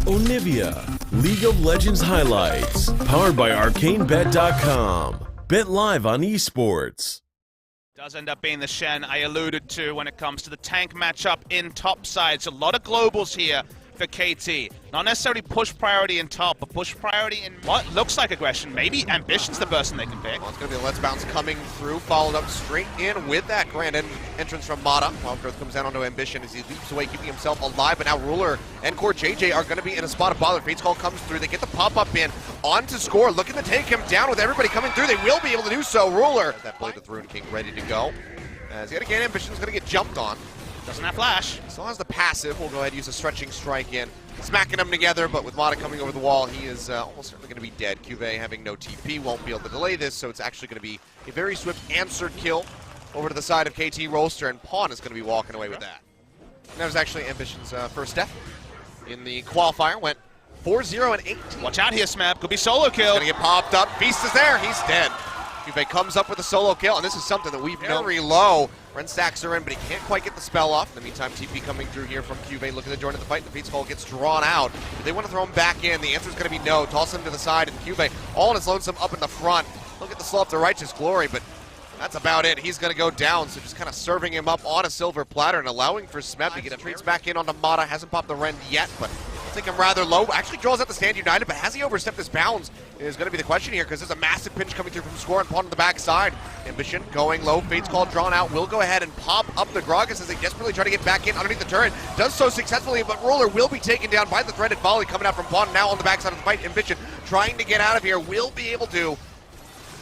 Onivia, League of Legends highlights, powered by ArcaneBet.com. Bet live on esports. Does end up being the Shen I alluded to when it comes to the tank matchup in top sides. A lot of globals here for KT. Not necessarily push priority in top, but push priority in what looks like aggression. Maybe Ambition's the person they can pick. Well, it's going to be a Let's Bounce coming through, followed up straight in with that grand entrance from Mata. Wild Growth comes down onto Ambition as he leaps away, keeping himself alive, but now Ruler and Core JJ are going to be in a spot of bother. Fate's Call comes through, they get the pop-up in, on to Score, looking to take him down with everybody coming through. They will be able to do so. Ruler, that Blade of the Rune King ready to go. As yet again, Ambition's going to get jumped on. Doesn't have flash. Still has the passive. We'll go ahead and use a stretching strike in. Smacking them together, but with Mata coming over the wall, he is almost certainly going to be dead. Cuvée having no TP won't be able to delay this, so it's actually going to be a very swift answered kill over to the side of KT Rolster, and Pawn is going to be walking away with that. And that was actually Ambition's first step in the qualifier. Went 4-0 and 8. Watch out here, Smeb. Could be solo kill. He's going to get popped up. Feast is there. He's dead. Cuvée comes up with a solo kill, and this is something that we've known. Very low. Ren stacks are in, but he can't quite get the spell off. In the meantime, TP coming through here from Cuvée, looking to join in the fight. The Fate's Call gets drawn out. If they want to throw him back in, the answer is going to be no. Toss him to the side, and Cuvée all on his lonesome up in the front. He'll get the slow up to Righteous Glory, but that's about it. He's going to go down, so just kind of serving him up on a silver platter and allowing for Smeb to get a treats back in onto Mata. Hasn't popped the Ren yet, but I think him rather low. Actually draws out the Stand United, but has he overstepped his bounds is going to be the question here, because there's a massive pinch coming through from Score and Pawn on the backside. Ambition going low. Fate's Call drawn out. Will go ahead and pop up the Gragas as they desperately try to get back in underneath the turret. Does so successfully, but Ruler will be taken down by the threaded volley coming out from Pawn. Now on the backside of the fight, Ambition trying to get out of here. Will be able to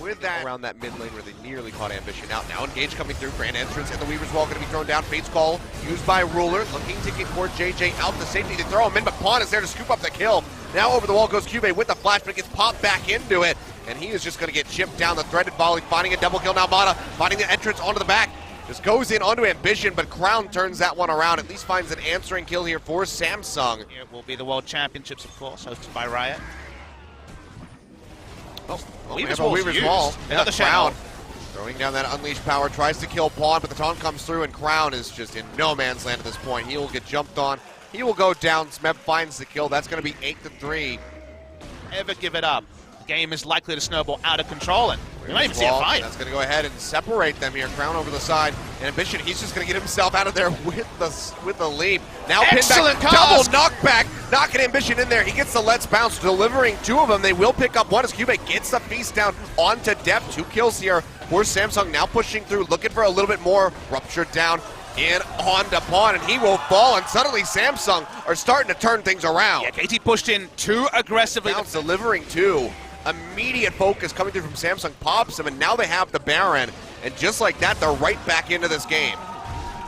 with that around that mid lane where they nearly caught Ambition out. Now Engage coming through, grand entrance, and the Weaver's Wall going to be thrown down. Fate's Call used by Ruler, looking to get Core JJ out to safety. They throw him in, but Pawn is there to scoop up the kill. Now over the wall goes Cuvée with the flash, but it gets popped back into it, and he is just going to get chipped down. The threaded volley, finding a double kill. Now Mata finding the entrance onto the back. Just goes in onto Ambition, but Crown turns that one around. At least finds an answering kill here for Samsung. It will be the World Championships, of course, hosted by Riot. Weaver's Wall. Another Crown throwing down that unleashed power, tries to kill Pawn, but the taunt comes through, and Crown is just in no man's land at this point. He will get jumped on. He will go down. Smeb finds the kill. That's going to be 8-3. Never give it up. The game is likely to snowball out of control, and we might even see a fight. That's going to go ahead and separate them here. Crown over the side, and Ambition, he's just going to get himself out of there with the leap. Now excellent pin back, double knockback, knocking Ambition in there. He gets the Let's Bounce, delivering 2 of them. They will pick up 1 as Cuvée gets the feast down onto Depth. 2 kills here for Samsung, now pushing through, looking for a little bit more. Ruptured down in onto Pawn, and he will fall, and suddenly Samsung are starting to turn things around. Yeah, KT pushed in too aggressively. Bounce, delivering 2. Immediate focus coming through from Samsung, pops him, and now they have the Baron. And just like that, they're right back into this game.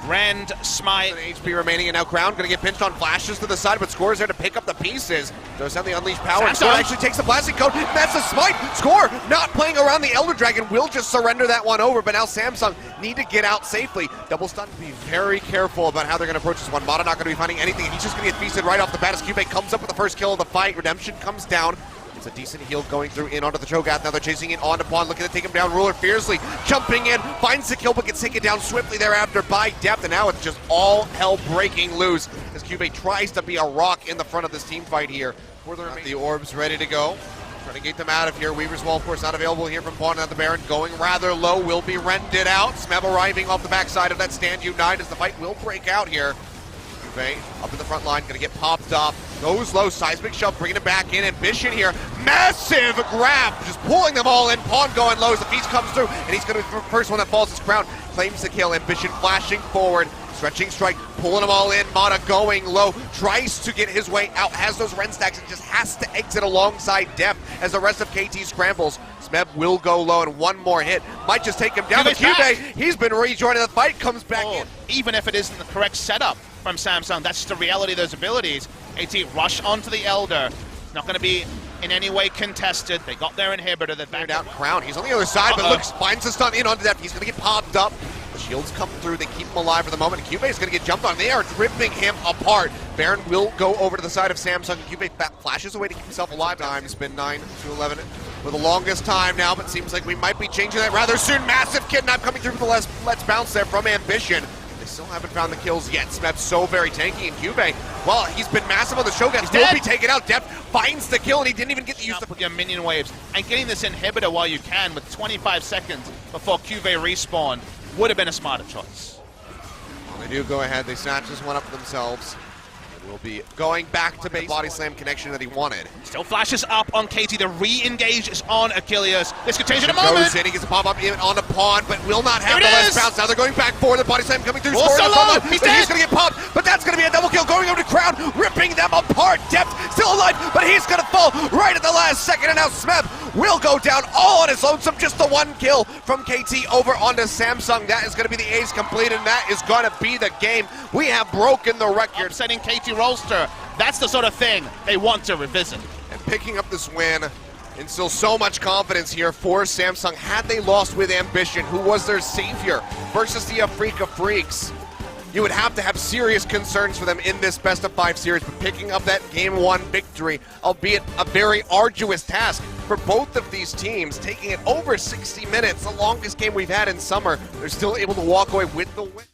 Rend, Smite. HP remaining, and now Crown going to get pinched on flashes to the side, but Score is there to pick up the pieces. Throws down the Unleashed Power, and Score actually takes the Plastic Code. That's a Smite! Score not playing around the Elder Dragon, will just surrender that one over, but now Samsung need to get out safely. Double stun, be very careful about how they're going to approach this one. Mata not going to be finding anything, and he's just going to get feasted right off the bat as Cuvée comes up with the first kill of the fight. Redemption comes down. It's a decent heal going through in onto the Cho'Gath. Now they're chasing it onto Pawn, looking to take him down. Ruler fiercely jumping in, finds the kill, but gets taken down swiftly thereafter by Depth. And now it's just all hell breaking loose as Cuvée tries to be a rock in the front of this team fight here. The orbs ready to go. Trying to get them out of here. Weaver's Wall, of course, not available here from Pawn. Now the Baron going rather low, will be rented out. Smeb arriving off the backside of that Stand Unite as the fight will break out here. Up in the front line, gonna get popped up. Goes low, seismic shove, bringing it back in. Ambition here, massive grab, just pulling them all in. Pawn going low as the feast comes through, and he's gonna be the first one that falls his crown. Claims the kill, Ambition flashing forward. Stretching strike, pulling them all in. Mata going low, tries to get his way out, has those Ren stacks, and just has to exit alongside Depth as the rest of KT scrambles. Smeb will go low, and one more hit might just take him down. But Cuvée, he's been rejoining the fight, comes back in. Even if it isn't the correct setup from Samsung, that's just the reality of those abilities. KT rush onto the Elder. Not going to be in any way contested. They got their inhibitor. They're back out. Crown, he's on the other side, but looks, finds the stun in onto Depth. He's going to get popped up. The shields come through, they keep him alive for the moment, and Cuvée is going to get jumped on. They are ripping him apart. Baron will go over to the side of Samsung. Cuvée flashes away to keep himself alive. It's been 9-11 for the longest time now, but seems like we might be changing that rather soon. Massive kidnap coming through for the Let's Bounce there from Ambition. They still haven't found the kills yet. Smeb's so very tanky, and Cube, well, he's been massive on the Shogun. He'll be taken out. Deft finds the kill, and he didn't even get to use with your minion waves. And getting this inhibitor while you can with 25 seconds before Cube respawn would have been a smarter choice. Well, they do go ahead. They snatch this one up for themselves. Will be going back to base body slam connection that he wanted. Still flashes up on KT. The re-engage is on Achilles. This could change in a moment. Goes in, he gets a pop-up on the pawn, but will not have the last bounce. Now they're going back for the body slam coming through. Also low. He's dead. He's going to get popped, but that's going to be a double kill going over to Crown, ripping them apart. Deft still alive, but he's going to fall right at the last second, and now Smeb will go down all on his lonesome. Just the one kill from KT over onto Samsung. That is going to be the ace complete, and that is going to be the game. We have broken the record. Upsetting KT Rolster. That's the sort of thing they want to revisit. And picking up this win instills so much confidence here for Samsung. Had they lost with Ambition, who was their savior, versus the Afrika Freaks, you would have to have serious concerns for them in this best-of-5 series. But picking up that Game 1 victory, albeit a very arduous task for both of these teams, taking it over 60 minutes, the longest game we've had in summer, they're still able to walk away with the win.